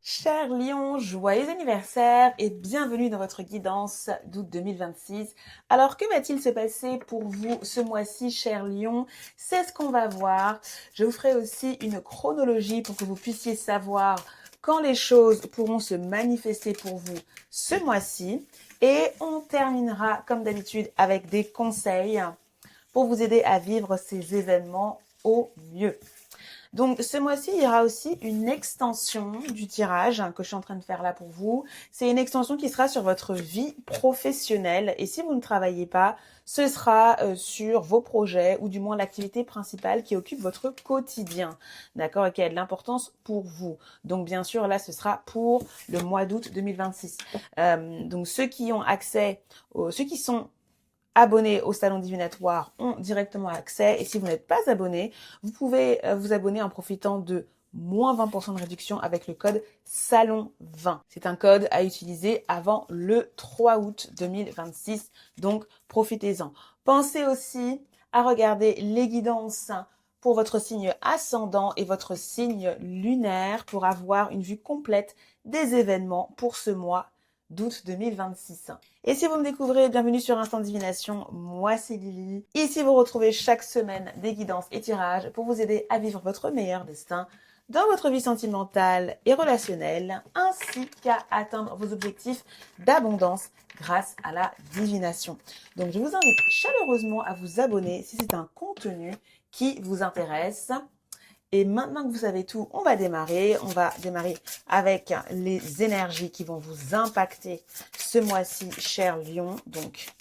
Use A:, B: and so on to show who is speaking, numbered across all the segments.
A: Cher Lion, joyeux anniversaire et bienvenue dans votre guidance d'août 2026. Alors, que va-t-il se passer pour vous ce mois-ci, cher Lion? C'est ce qu'on va voir. Je vous ferai aussi une chronologie pour que vous puissiez savoir quand les choses pourront se manifester pour vous ce mois-ci. Et on terminera, comme d'habitude, avec des conseils pour vous aider à vivre ces événements au mieux. Donc ce mois-ci, il y aura aussi une extension du tirage que je suis en train de faire là pour vous. C'est une extension qui sera sur votre vie professionnelle. Et si vous ne travaillez pas, ce sera sur vos projets ou du moins l'activité principale qui occupe votre quotidien. D'accord? Et qui a de l'importance pour vous. Donc bien sûr, là, ce sera pour le mois d'août 2026. Donc ceux qui ont accès, ceux qui sont abonnés au salon divinatoire ont directement accès. Et si vous n'êtes pas abonné, vous pouvez vous abonner en profitant de moins 20% de réduction avec le code SALON20. C'est un code à utiliser avant le 3 août 2026. Donc, profitez-en. Pensez aussi à regarder les guidances pour votre signe ascendant et votre signe lunaire pour avoir une vue complète des événements pour ce mois d'août 2026. Et si vous me découvrez, bienvenue sur Instant Divination, moi c'est Lily. Ici vous retrouvez chaque semaine des guidances et tirages pour vous aider à vivre votre meilleur destin dans votre vie sentimentale et relationnelle, ainsi qu'à atteindre vos objectifs d'abondance grâce à la divination. Donc je vous invite chaleureusement à vous abonner si c'est un contenu qui vous intéresse. Et maintenant que vous savez tout, on va démarrer. On va démarrer avec les énergies qui vont vous impacter ce mois-ci, cher Lion. Donc,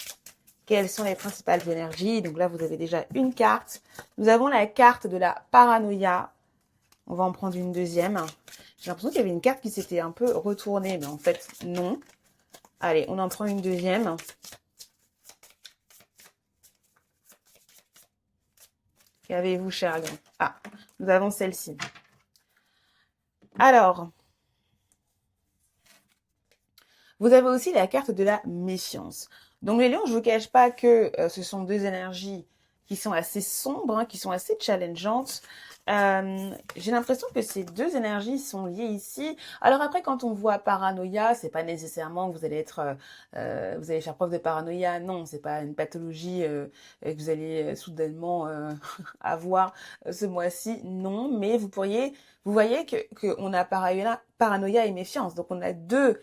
A: quelles sont les principales énergies? Donc là, vous avez déjà une carte. Nous avons la carte de la paranoïa. On va en prendre une deuxième. J'ai l'impression qu'il y avait une carte qui s'était un peu retournée, mais en fait, non. Allez, on en prend une deuxième. Qu'avez-vous, cher Lion? Ah, nous avons celle-ci. Alors, vous avez aussi la carte de la méfiance. Donc les lions, je vous cache pas que ce sont deux énergies qui sont assez sombres, qui sont assez challengeantes. J'ai l'impression que ces deux énergies sont liées ici. Alors après, quand on voit paranoïa, c'est pas nécessairement que vous allez être, vous allez faire preuve de paranoïa. Non, c'est pas une pathologie que vous allez soudainement avoir ce mois-ci. Non, mais vous pourriez, vous voyez que on a paranoïa et méfiance. Donc on a deux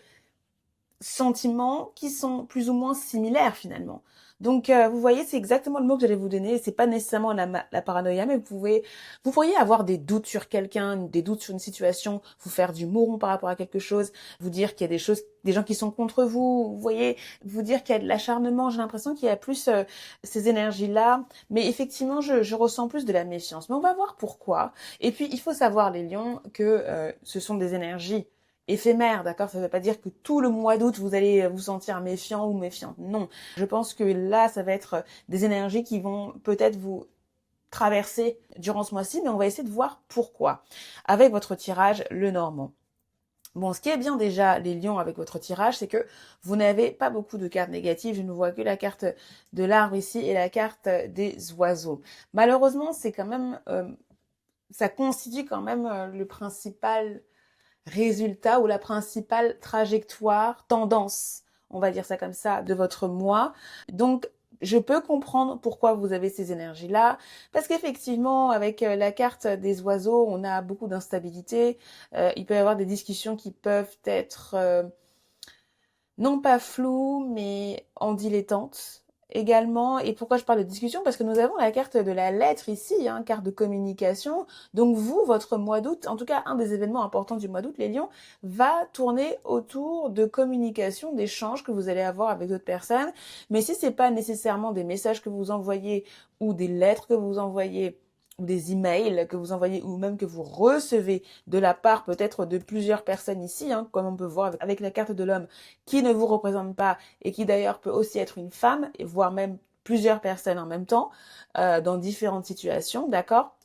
A: sentiments qui sont plus ou moins similaires finalement. Donc vous voyez, c'est exactement le mot que j'allais vous donner. C'est pas nécessairement la paranoïa, mais vous pourriez avoir des doutes sur quelqu'un, des doutes sur une situation, vous faire du mouron par rapport à quelque chose, vous dire qu'il y a des choses, des gens qui sont contre vous. Vous voyez, vous dire qu'il y a de l'acharnement. J'ai l'impression qu'il y a plus ces énergies-là, mais effectivement, je ressens plus de la méfiance. Mais on va voir pourquoi. Et puis, il faut savoir les lions que ce sont des énergies éphémère, d'accord? Ça ne veut pas dire que tout le mois d'août, vous allez vous sentir méfiant ou méfiante. Non. Je pense que là, ça va être des énergies qui vont peut-être vous traverser durant ce mois-ci, mais on va essayer de voir pourquoi. Avec votre tirage, le normand. Bon, ce qui est bien déjà, les lions, avec votre tirage, c'est que vous n'avez pas beaucoup de cartes négatives. Je ne vois que la carte de l'arbre ici et la carte des oiseaux. Malheureusement, c'est quand même, ça constitue quand même le principal résultat ou la principale trajectoire, tendance, on va dire ça comme ça, de votre mois. Donc, je peux comprendre pourquoi vous avez ces énergies-là, parce qu'effectivement, avec la carte des oiseaux, on a beaucoup d'instabilité. Il peut y avoir des discussions qui peuvent être non pas floues, mais en dilettante également. Et pourquoi je parle de discussion? Parce que nous avons la carte de la lettre ici, carte de communication. Donc vous, votre mois d'août, en tout cas un des événements importants du mois d'août, les lions, va tourner autour de communication, d'échanges que vous allez avoir avec d'autres personnes. Mais si c'est pas nécessairement des messages que vous envoyez ou des lettres que vous envoyez, ou des emails que vous envoyez ou même que vous recevez de la part peut-être de plusieurs personnes ici, comme on peut voir avec la carte de l'homme qui ne vous représente pas et qui d'ailleurs peut aussi être une femme, et voire même plusieurs personnes en même temps, dans différentes situations, d'accord?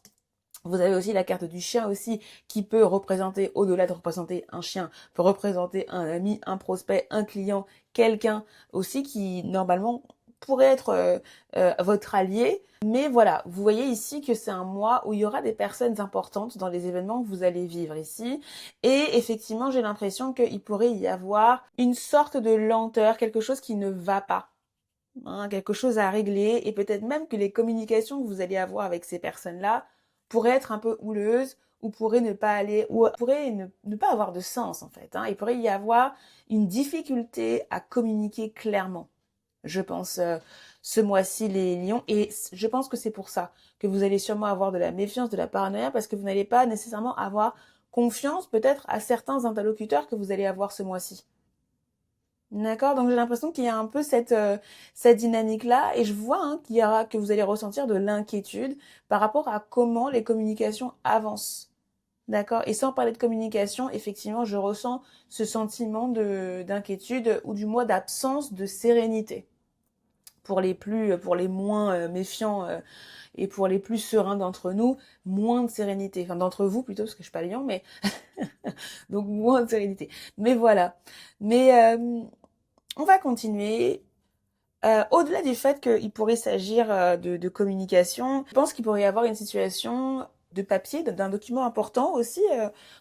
A: Vous avez aussi la carte du chien aussi qui peut représenter, au-delà de représenter un chien, peut représenter un ami, un prospect, un client, quelqu'un aussi qui normalement pourrait être votre allié. Mais voilà, vous voyez ici que c'est un mois où il y aura des personnes importantes dans les événements que vous allez vivre ici. Et effectivement, j'ai l'impression qu'il pourrait y avoir une sorte de lenteur, quelque chose qui ne va pas. Hein, quelque chose à régler, et peut-être même que les communications que vous allez avoir avec ces personnes-là pourraient être un peu houleuses, ou pourraient ne pas aller, ou pourraient ne pas avoir de sens en fait. Hein. Il pourrait y avoir une difficulté à communiquer clairement, je pense, ce mois-ci, les lions. Et je pense que c'est pour ça que vous allez sûrement avoir de la méfiance, de la paranoïa, parce que vous n'allez pas nécessairement avoir confiance peut-être à certains interlocuteurs que vous allez avoir ce mois-ci. D'accord, donc j'ai l'impression qu'il y a un peu cette dynamique-là, et je vois hein, que vous allez ressentir de l'inquiétude par rapport à comment les communications avancent. D'accord, et sans parler de communication, effectivement, je ressens ce sentiment d'inquiétude, ou du moins d'absence de sérénité. Pour les moins méfiants et pour les plus sereins d'entre nous, moins de sérénité. Enfin, d'entre vous plutôt, parce que je suis pas lion, mais donc moins de sérénité. Mais voilà. Mais on va continuer. Au-delà du fait qu'il pourrait s'agir de communication, je pense qu'il pourrait y avoir une situation de papier, d'un document important aussi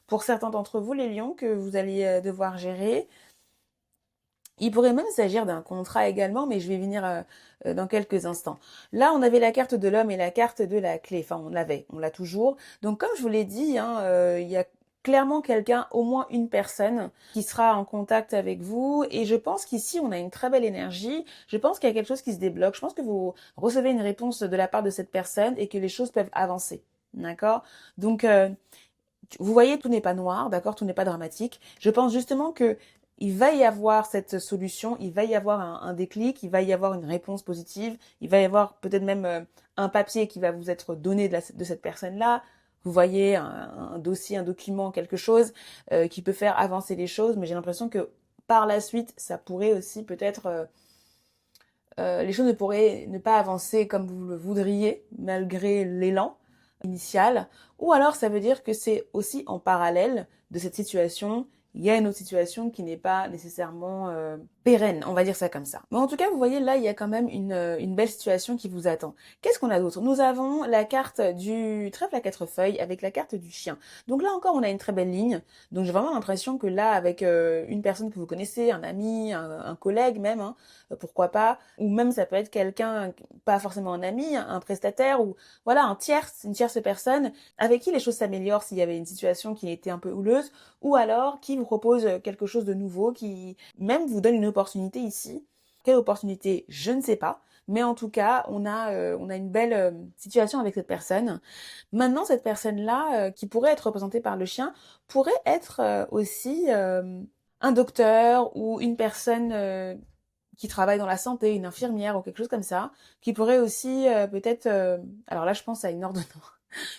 A: pour certains d'entre vous, les lions, que vous allez devoir gérer. Il pourrait même s'agir d'un contrat également, mais je vais venir dans quelques instants. Là, on avait la carte de l'homme et la carte de la clé. Enfin, on l'a toujours. Donc, comme je vous l'ai dit, hein, il y a clairement quelqu'un, au moins une personne, qui sera en contact avec vous. Et je pense qu'ici, on a une très belle énergie. Je pense qu'il y a quelque chose qui se débloque. Je pense que vous recevez une réponse de la part de cette personne et que les choses peuvent avancer. D'accord? Donc, vous voyez, tout n'est pas noir, d'accord? Tout n'est pas dramatique. Je pense justement que il va y avoir cette solution, il va y avoir un déclic, il va y avoir une réponse positive, il va y avoir peut-être même un papier qui va vous être donné de cette personne-là. Vous voyez, un dossier, un document, quelque chose qui peut faire avancer les choses, mais j'ai l'impression que par la suite, ça pourrait aussi peut-être... les choses ne pourraient ne pas avancer comme vous le voudriez, malgré l'élan initial. Ou alors ça veut dire que c'est aussi en parallèle de cette situation, il y a une autre situation qui n'est pas nécessairement pérenne, on va dire ça comme ça. Mais en tout cas, vous voyez, là, il y a quand même une belle situation qui vous attend. Qu'est-ce qu'on a d'autre? Nous avons la carte du trèfle à quatre feuilles avec la carte du chien. Donc là encore, on a une très belle ligne. Donc j'ai vraiment l'impression que là, avec une personne que vous connaissez, un ami, un collègue même, hein, pourquoi pas, ou même ça peut être quelqu'un, pas forcément un ami, un prestataire, ou voilà, une tierce personne, avec qui les choses s'améliorent s'il y avait une situation qui était un peu houleuse, ou alors qui vous propose quelque chose de nouveau, qui même vous donne une opportunité ici. Quelle opportunité? Je ne sais pas. Mais en tout cas, on a une belle situation avec cette personne. Maintenant, cette personne-là, qui pourrait être représentée par le chien, pourrait être aussi un docteur ou une personne qui travaille dans la santé, une infirmière ou quelque chose comme ça, qui pourrait aussi peut-être... alors là, je pense à une ordonnance.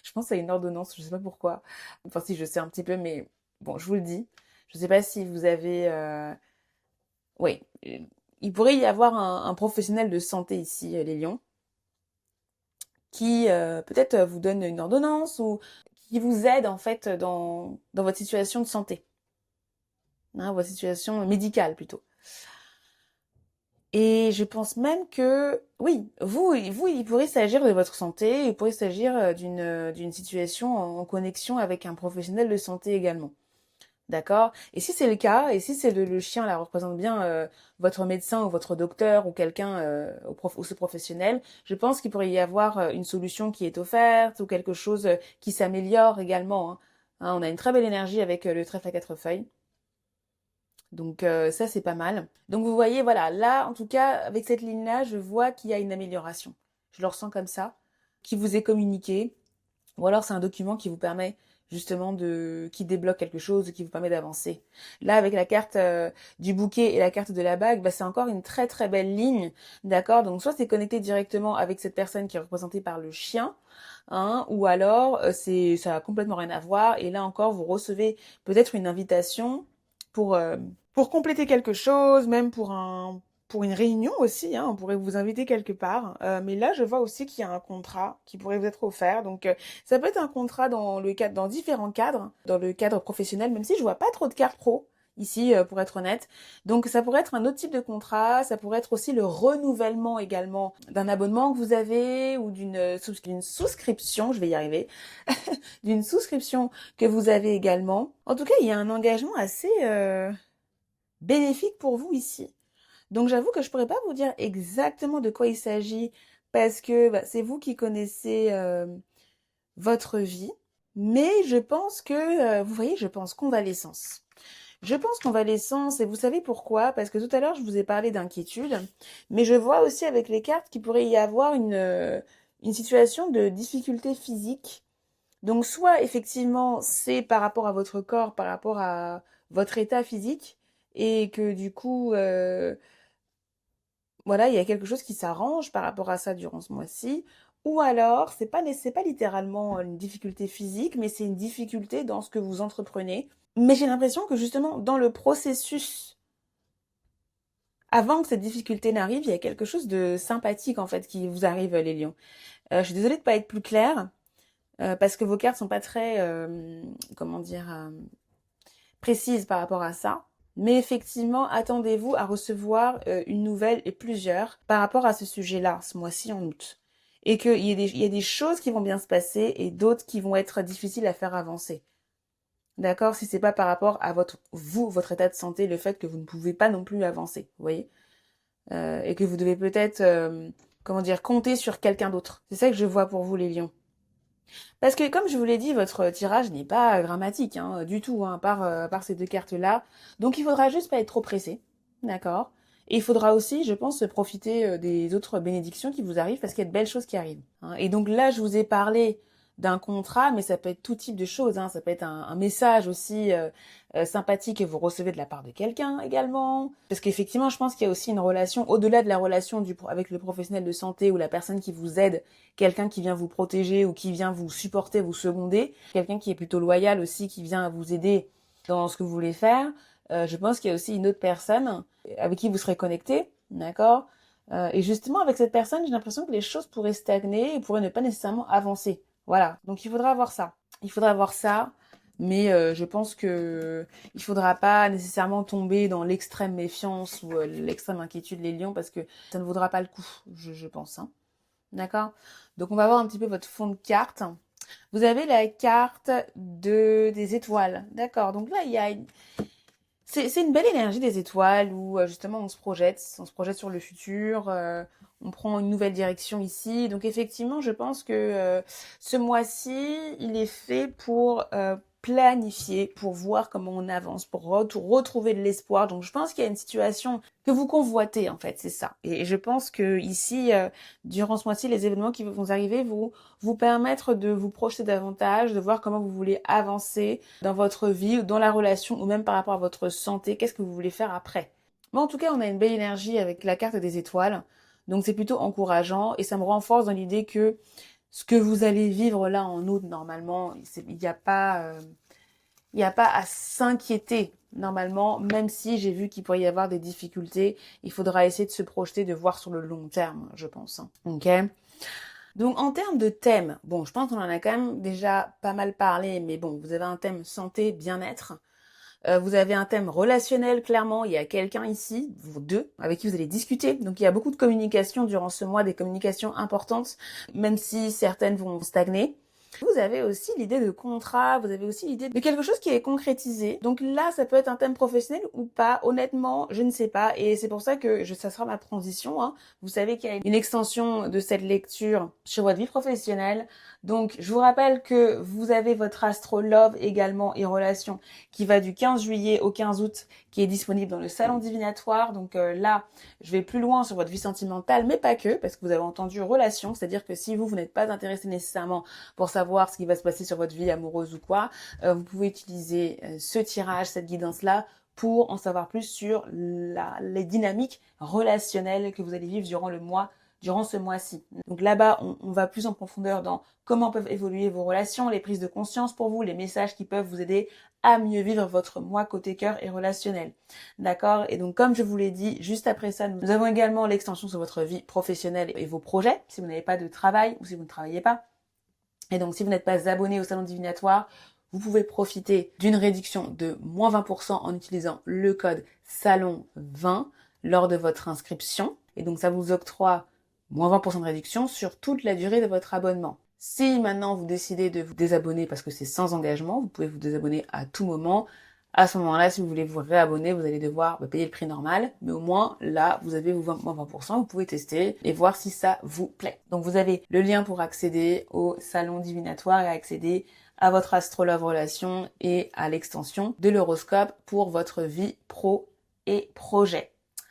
A: Je pense à une ordonnance, je sais pas pourquoi. Enfin, si, je sais un petit peu, mais bon, je vous le dis. Je sais pas si vous avez... Oui, il pourrait y avoir un professionnel de santé ici, les lions, qui peut-être vous donne une ordonnance ou qui vous aide en fait dans votre situation de santé, hein, votre situation médicale plutôt. Et je pense même que, oui, il pourrait s'agir de votre santé, il pourrait s'agir d'une situation en connexion avec un professionnel de santé également. D'accord? Et si c'est le cas, et si c'est le chien là représente bien votre médecin ou votre docteur ou quelqu'un ou ce professionnel, je pense qu'il pourrait y avoir une solution qui est offerte ou quelque chose qui s'améliore également. Hein. Hein, on a une très belle énergie avec le trèfle à quatre feuilles. Donc ça c'est pas mal. Donc vous voyez, voilà, là en tout cas avec cette ligne-là, je vois qu'il y a une amélioration. Je le ressens comme ça, qui vous est communiqué, ou alors c'est un document qui vous permet justement qui débloque quelque chose, qui vous permet d'avancer. Là avec la carte du bouquet et la carte de la bague, bah, c'est encore une très très belle ligne, d'accord? Donc soit c'est connecté directement avec cette personne qui est représentée par le chien, hein, ou alors ça a complètement rien à voir. Et là encore vous recevez peut-être une invitation pour euh, pour compléter quelque chose, même pour une réunion aussi, hein, on pourrait vous inviter quelque part. Mais là, je vois aussi qu'il y a un contrat qui pourrait vous être offert. Donc, ça peut être un contrat dans différents cadres, dans le cadre professionnel, même si je vois pas trop de cartes pro ici, pour être honnête. Donc ça pourrait être un autre type de contrat, ça pourrait être aussi le renouvellement également d'un abonnement que vous avez ou d'une souscription, je vais y arriver, d'une souscription que vous avez également. En tout cas, il y a un engagement assez bénéfique pour vous ici. Donc j'avoue que je pourrais pas vous dire exactement de quoi il s'agit parce que bah, c'est vous qui connaissez votre vie. Mais je pense que, vous voyez, je pense convalescence. Je pense convalescence, et vous savez pourquoi? Parce que tout à l'heure, je vous ai parlé d'inquiétude, mais je vois aussi avec les cartes qu'il pourrait y avoir une situation de difficulté physique. Donc, soit effectivement, c'est par rapport à votre corps, par rapport à votre état physique, et que du coup, voilà, il y a quelque chose qui s'arrange par rapport à ça durant ce mois-ci. Ou alors, c'est pas littéralement une difficulté physique, mais c'est une difficulté dans ce que vous entreprenez. Mais j'ai l'impression que justement, dans le processus, avant que cette difficulté n'arrive, il y a quelque chose de sympathique en fait qui vous arrive, les lions. Je suis désolée de pas être plus claire, parce que vos cartes sont pas très, comment dire, précises par rapport à ça. Mais effectivement, attendez-vous à recevoir une nouvelle et plusieurs par rapport à ce sujet-là, ce mois-ci en août. Et il y a des choses qui vont bien se passer et d'autres qui vont être difficiles à faire avancer. D'accord? Si c'est pas par rapport à votre état de santé, le fait que vous ne pouvez pas non plus avancer, vous voyez? Et que vous devez peut-être, comment dire, compter sur quelqu'un d'autre. C'est ça que je vois pour vous, les lions. Parce que, comme je vous l'ai dit, votre tirage n'est pas grammatique, hein, du tout, hein, par ces deux cartes-là. Donc, il faudra juste pas être trop pressé. D'accord? Et il faudra aussi, je pense, profiter des autres bénédictions qui vous arrivent parce qu'il y a de belles choses qui arrivent, hein. Et donc là, je vous ai parlé d'un contrat, mais ça peut être tout type de choses, hein. Ça peut être un message aussi sympathique que vous recevez de la part de quelqu'un également. Parce qu'effectivement, je pense qu'il y a aussi une relation, au-delà de la relation avec le professionnel de santé ou la personne qui vous aide, quelqu'un qui vient vous protéger ou qui vient vous supporter, vous seconder, quelqu'un qui est plutôt loyal aussi, qui vient vous aider dans ce que vous voulez faire. Je pense qu'il y a aussi une autre personne avec qui vous serez connecté, d'accord? Et justement, avec cette personne, j'ai l'impression que les choses pourraient stagner et pourraient ne pas nécessairement avancer. Voilà, donc il faudra avoir ça. Il faudra avoir ça, mais je pense que il faudra pas nécessairement tomber dans l'extrême méfiance ou l'extrême inquiétude les lions parce que ça ne vaudra pas le coup, je pense, hein. D'accord? Donc on va voir un petit peu votre fond de carte. Vous avez la carte des étoiles. D'accord. Donc là, il y a c'est une belle énergie des étoiles où justement on se projette sur le futur, on prend une nouvelle direction ici. Donc effectivement, je pense que ce mois-ci, il est fait pour planifier, pour voir comment on avance, pour retrouver de l'espoir. Donc je pense qu'il y a une situation que vous convoitez en fait, c'est ça. Et je pense que ici, durant ce mois-ci, les événements qui vont arriver vous permettre de vous projeter davantage, de voir comment vous voulez avancer dans votre vie ou dans la relation ou même par rapport à votre santé, qu'est-ce que vous voulez faire après. Mais en tout cas, on a une belle énergie avec la carte des étoiles, donc c'est plutôt encourageant et ça me renforce dans l'idée que ce que vous allez vivre là en août, normalement, il n'y a pas à s'inquiéter normalement, même si j'ai vu qu'il pourrait y avoir des difficultés, il faudra essayer de se projeter, de voir sur le long terme, je pense, hein. Ok? Donc en termes de thème, bon, je pense qu'on en a quand même déjà pas mal parlé, mais bon, vous avez un thème santé, bien-être. Vous avez un thème relationnel, clairement. Il y a quelqu'un ici, vous deux, avec qui vous allez discuter. Donc il y a beaucoup de communication durant ce mois, des communications importantes, même si certaines vont stagner. Vous avez aussi l'idée de contrat, vous avez aussi l'idée de quelque chose qui est concrétisé. Donc là, ça peut être un thème professionnel ou pas. Honnêtement, je ne sais pas. Et c'est pour ça que ça sera ma transition, hein. Vous savez qu'il y a une extension de cette lecture sur votre vie professionnelle. Donc, je vous rappelle que vous avez votre Astro Love également et relation qui va du 15 juillet au 15 août, qui est disponible dans le salon divinatoire. Donc là, je vais plus loin sur votre vie sentimentale, mais pas que, parce que vous avez entendu relation, c'est-à-dire que si vous n'êtes pas intéressé nécessairement pour savoir ce qui va se passer sur votre vie amoureuse ou quoi, vous pouvez utiliser ce tirage, cette guidance-là, pour en savoir plus sur les dynamiques relationnelles que vous allez vivre durant ce mois-ci. Donc là-bas, on va plus en profondeur dans comment peuvent évoluer vos relations, les prises de conscience pour vous, les messages qui peuvent vous aider à mieux vivre votre mois côté cœur et relationnel. D'accord? Et donc, comme je vous l'ai dit, juste après ça, nous avons également l'extension sur votre vie professionnelle et vos projets, si vous n'avez pas de travail ou si vous ne travaillez pas. Et donc, si vous n'êtes pas abonné au salon divinatoire, vous pouvez profiter d'une réduction de moins 20% en utilisant le code SALON20 lors de votre inscription. Et donc ça vous octroie moins 20% de réduction sur toute la durée de votre abonnement. Si maintenant vous décidez de vous désabonner parce que c'est sans engagement, vous pouvez vous désabonner à tout moment. À ce moment-là, si vous voulez vous réabonner, vous allez devoir payer le prix normal. Mais au moins, là, vous avez vos moins 20%, vous pouvez tester et voir si ça vous plaît. Donc vous avez le lien pour accéder au salon divinatoire et accéder à votre astrologue relation et à l'extension de l'horoscope pour votre vie pro et projet.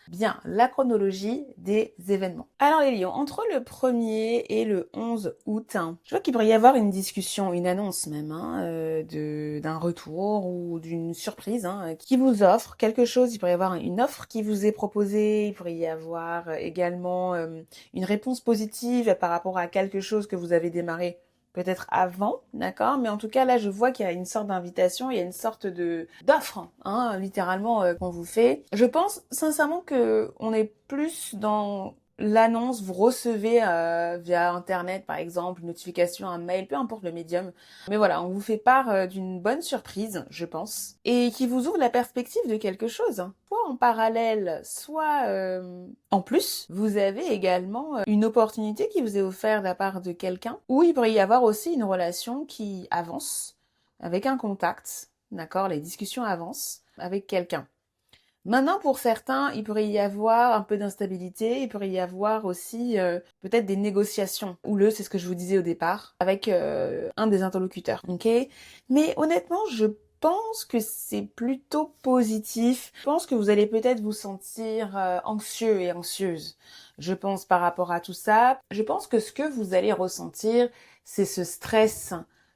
A: Bien, la chronologie des événements. Alors les lions, entre le 1er et le 11 août, je vois qu'il pourrait y avoir une discussion, une annonce même, d'un retour ou d'une surprise qui vous offre quelque chose. Il pourrait y avoir une offre qui vous est proposée, il pourrait y avoir également une réponse positive par rapport à quelque chose que vous avez démarré peut-être avant, d'accord? Mais en tout cas, là, je vois qu'il y a une sorte d'invitation, il y a une sorte d'offre, littéralement, qu'on vous fait. Je pense sincèrement que on est plus dans l'annonce, vous recevez via Internet, par exemple, une notification, un mail, peu importe le médium. Mais voilà, on vous fait part d'une bonne surprise, je pense, et qui vous ouvre la perspective de quelque chose. Soit en parallèle, soit en plus. Vous avez également une opportunité qui vous est offerte de la part de quelqu'un, où il pourrait y avoir aussi une relation qui avance avec un contact, d'accord? Les discussions avancent avec quelqu'un. Maintenant, pour certains, il pourrait y avoir un peu d'instabilité, il pourrait y avoir aussi peut-être des négociations houleuses, c'est ce que je vous disais au départ, avec un des interlocuteurs, ok? Mais honnêtement, je pense que c'est plutôt positif. Je pense que vous allez peut-être vous sentir anxieux et anxieuse. Je pense par rapport à tout ça. Je pense que ce que vous allez ressentir, c'est ce stress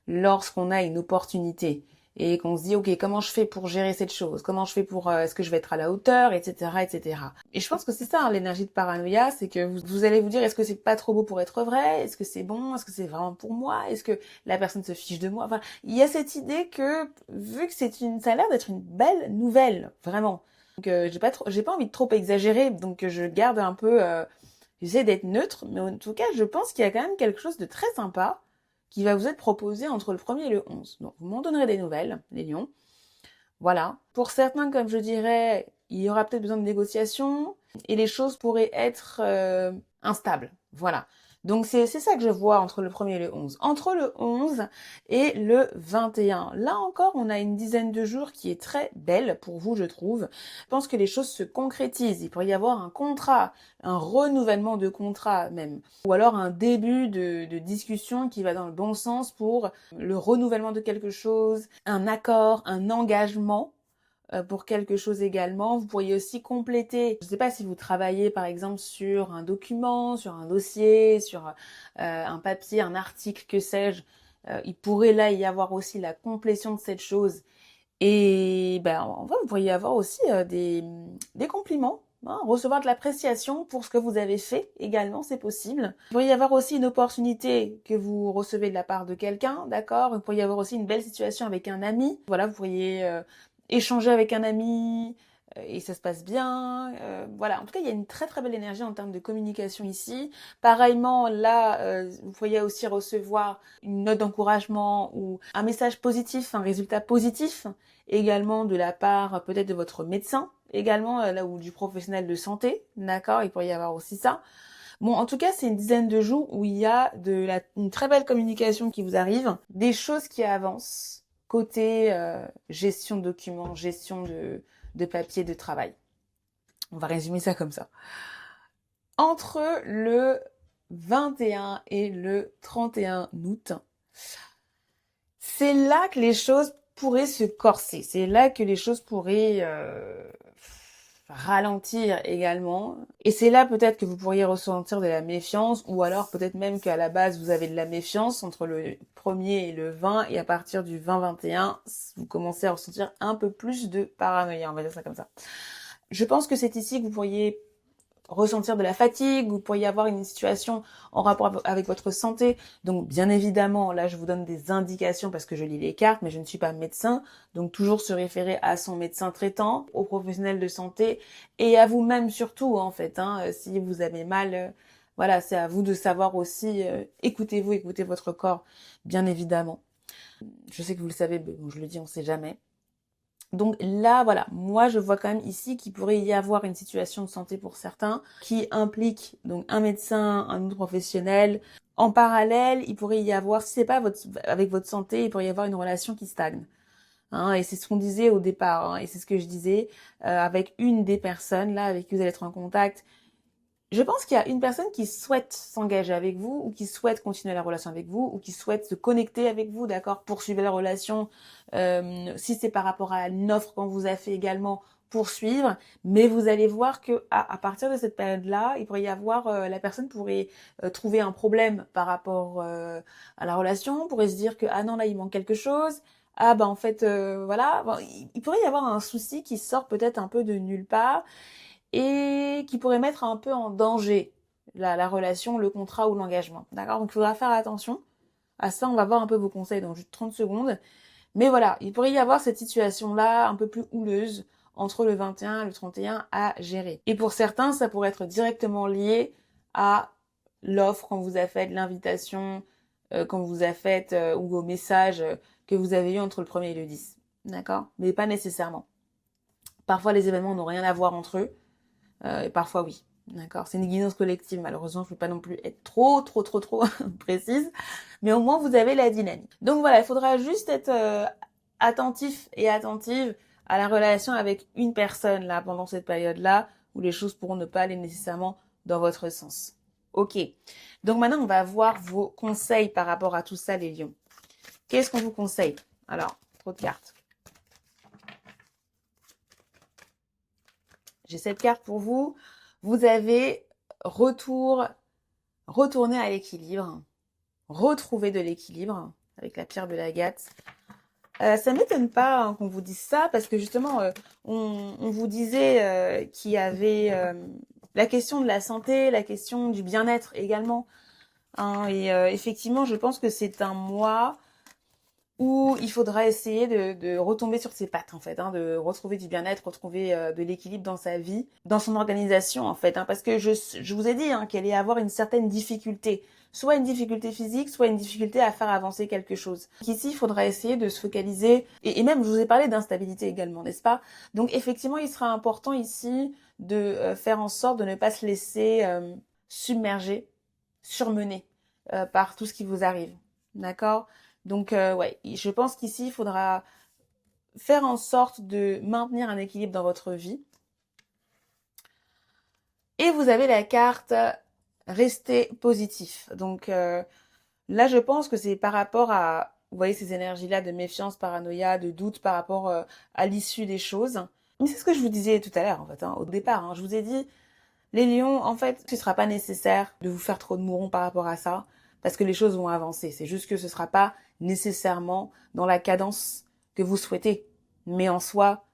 A: lorsqu'on a une opportunité et qu'on se dit ok, comment je fais pour gérer cette chose, comment je fais pour est-ce que je vais être à la hauteur, etc., etc. Et je pense que c'est ça l'énergie de paranoïa, c'est que vous allez vous dire est-ce que c'est pas trop beau pour être vrai, est-ce que c'est bon, est-ce que c'est vraiment pour moi, est-ce que la personne se fiche de moi. Enfin, il y a cette idée que vu que ça a l'air d'être une belle nouvelle, vraiment. Donc j'ai pas envie de trop exagérer, donc je garde un peu, j'essaie d'être neutre, mais en tout cas je pense qu'il y a quand même quelque chose de très sympa qui va vous être proposé entre le 1er et le 11. Donc, vous m'en donnerez des nouvelles, les lions. Voilà. Pour certains, comme je dirais, il y aura peut-être besoin de négociations et les choses pourraient être instables. Voilà. Donc, c'est ça que je vois entre le 1er et le 11. Entre le 11 et le 21. Là encore, on a une dizaine de jours qui est très belle pour vous, je trouve. Je pense que les choses se concrétisent. Il pourrait y avoir un contrat, un renouvellement de contrat même. Ou alors un début de discussion qui va dans le bon sens pour le renouvellement de quelque chose, un accord, un engagement pour quelque chose également. Vous pourriez aussi compléter, je ne sais pas si vous travaillez par exemple sur un document, sur un dossier, sur un papier, un article, que sais-je. Il pourrait là y avoir aussi la complétion de cette chose. Et en vrai, vous pourriez avoir aussi des compliments. Recevoir de l'appréciation pour ce que vous avez fait également, c'est possible. Il pourrait y avoir aussi une opportunité que vous recevez de la part de quelqu'un, d'accord? Il pourrait y avoir aussi une belle situation avec un ami. Voilà, vous pourriez échanger avec un ami et ça se passe bien. Voilà, en tout cas, il y a une très très belle énergie en termes de communication ici. Pareillement, là, vous pourriez aussi recevoir une note d'encouragement ou un message positif, un résultat positif également de la part peut-être de votre médecin, également là ou du professionnel de santé, d'accord? Il pourrait y avoir aussi ça. Bon, en tout cas, c'est une dizaine de jours où il y a une très belle communication qui vous arrive, des choses qui avancent côté gestion de documents, gestion de papier, de travail. On va résumer ça comme ça. Entre le 21 et le 31 août, c'est là que les choses pourraient se corser. C'est là que les choses pourraient ralentir également. Et c'est là peut-être que vous pourriez ressentir de la méfiance, ou alors peut-être même qu'à la base vous avez de la méfiance entre le 1er et le 20, et à partir du 20-21, vous commencez à ressentir un peu plus de paranoïa, on va dire ça comme ça. Je pense que c'est ici que vous pourriez ressentir de la fatigue, vous pourriez avoir une situation en rapport avec votre santé. Donc bien évidemment, là je vous donne des indications parce que je lis les cartes, mais je ne suis pas médecin. Donc toujours se référer à son médecin traitant, au professionnel de santé et à vous-même surtout en fait. Si vous avez mal, voilà, c'est à vous de savoir aussi, écoutez-vous, écoutez votre corps, bien évidemment. Je sais que vous le savez, mais bon, je le dis, on sait jamais. Donc là, voilà, moi je vois quand même ici qu'il pourrait y avoir une situation de santé pour certains qui implique donc un médecin, un autre professionnel. En parallèle, il pourrait y avoir, si c'est pas avec votre santé, il pourrait y avoir une relation qui stagne. Hein, et c'est ce qu'on disait au départ, hein, et c'est ce que je disais avec une des personnes là avec qui vous allez être en contact. Je pense qu'il y a une personne qui souhaite s'engager avec vous, ou qui souhaite continuer la relation avec vous, ou qui souhaite se connecter avec vous, d'accord, poursuivre la relation. Si c'est par rapport à une offre qu'on vous a fait également, poursuivre. Mais vous allez voir que à partir de cette période-là, il pourrait y avoir, la personne pourrait trouver un problème par rapport à la relation, pourrait se dire que ah non là il manque quelque chose. Ah bah en fait voilà, bon, il pourrait y avoir un souci qui sort peut-être un peu de nulle part et qui pourrait mettre un peu en danger la relation, le contrat ou l'engagement. D'accord? Donc il faudra faire attention à ça. On va voir un peu vos conseils dans juste 30 secondes. Mais voilà, il pourrait y avoir cette situation-là un peu plus houleuse entre le 21 et le 31 à gérer. Et pour certains, ça pourrait être directement lié à l'offre qu'on vous a faite, l'invitation qu'on vous a faite ou au message que vous avez eu entre le 1er et le 10. D'accord? Mais pas nécessairement. Parfois, les événements n'ont rien à voir entre eux. Et parfois oui, d'accord. C'est une guidance collective, malheureusement, je ne peux pas non plus être trop précise, mais au moins vous avez la dynamique. Donc voilà, il faudra juste être attentif et attentive à la relation avec une personne là pendant cette période-là, où les choses pourront ne pas aller nécessairement dans votre sens. Ok. Donc maintenant, on va voir vos conseils par rapport à tout ça, les lions. Qu'est-ce qu'on vous conseille? Alors, trop de cartes. J'ai cette carte pour vous. Vous avez retourner à l'équilibre, retrouver de l'équilibre avec la pierre de l'agate. Ça m'étonne pas hein, qu'on vous dise ça parce que justement, on vous disait qu'il y avait la question de la santé, la question du bien-être également. Hein, et effectivement, je pense que c'est un mois où il faudra essayer de retomber sur ses pattes en fait, hein, de retrouver du bien-être, retrouver de l'équilibre dans sa vie, dans son organisation en fait, hein, parce que je vous ai dit hein, qu'elle allait avoir une certaine difficulté, soit une difficulté physique, soit une difficulté à faire avancer quelque chose. Donc ici, il faudra essayer de se focaliser, et même je vous ai parlé d'instabilité également, n'est-ce pas? Donc effectivement, il sera important ici de faire en sorte de ne pas se laisser submerger, surmener par tout ce qui vous arrive, d'accord? Donc, ouais, je pense qu'ici, il faudra faire en sorte de maintenir un équilibre dans votre vie. Et vous avez la carte rester positif. Donc, là, je pense que c'est par rapport à, vous voyez, ces énergies-là de méfiance, paranoïa, de doute par rapport à l'issue des choses. Mais c'est ce que je vous disais tout à l'heure, en fait, hein, au départ. Hein. Je vous ai dit, les lions, en fait, ce ne sera pas nécessaire de vous faire trop de mourons par rapport à ça, parce que les choses vont avancer. C'est juste que ce ne sera pas nécessairement dans la cadence que vous souhaitez. Mais en soi,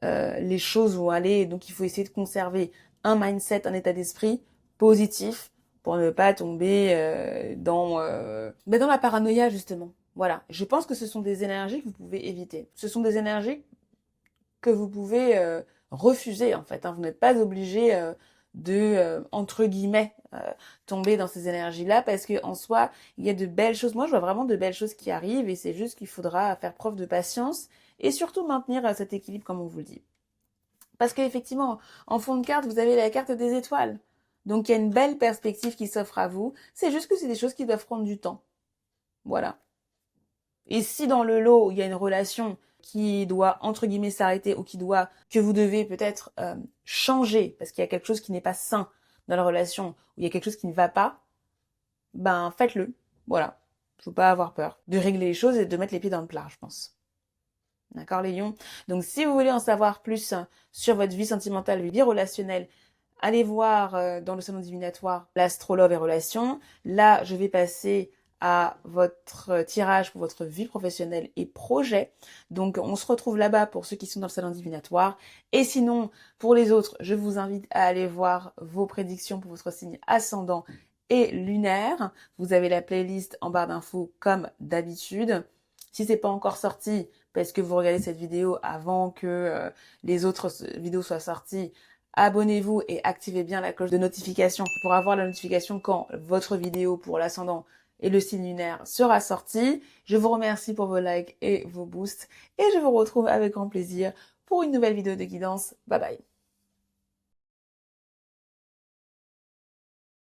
A: les choses vont aller, donc il faut essayer de conserver un mindset, un état d'esprit positif pour ne pas tomber dans la paranoïa, justement. Voilà. Je pense que ce sont des énergies que vous pouvez éviter. Ce sont des énergies que vous pouvez refuser, en fait. Hein. Vous n'êtes pas obligé entre guillemets, tomber dans ces énergies-là parce que en soi, il y a de belles choses. Moi, je vois vraiment de belles choses qui arrivent et c'est juste qu'il faudra faire preuve de patience et surtout maintenir cet équilibre comme on vous le dit. Parce qu'effectivement, en fond de carte, vous avez la carte des étoiles. Donc, il y a une belle perspective qui s'offre à vous. C'est juste que c'est des choses qui doivent prendre du temps. Voilà. Et si dans le lot, il y a une relation qui doit, entre guillemets, s'arrêter ou que vous devez peut-être changer parce qu'il y a quelque chose qui n'est pas sain dans la relation ou il y a quelque chose qui ne va pas, ben faites-le. Voilà. Il faut pas avoir peur de régler les choses et de mettre les pieds dans le plat, je pense. D'accord, les lions? Donc, si vous voulez en savoir plus sur votre vie sentimentale, vie relationnelle, allez voir dans le salon divinatoire l'astrologue et relations. Là, je vais passer à votre tirage pour votre vie professionnelle et projet. Donc, on se retrouve là-bas pour ceux qui sont dans le salon divinatoire. Et sinon, pour les autres, je vous invite à aller voir vos prédictions pour votre signe ascendant et lunaire. Vous avez la playlist en barre d'infos comme d'habitude. Si c'est pas encore sorti, parce que vous regardez cette vidéo avant que les autres vidéos soient sorties, abonnez-vous et activez bien la cloche de notification pour avoir la notification quand votre vidéo pour l'ascendant et le signe lunaire sera sorti. Je vous remercie pour vos likes et vos boosts et je vous retrouve avec grand plaisir pour une nouvelle vidéo de guidance. Bye bye.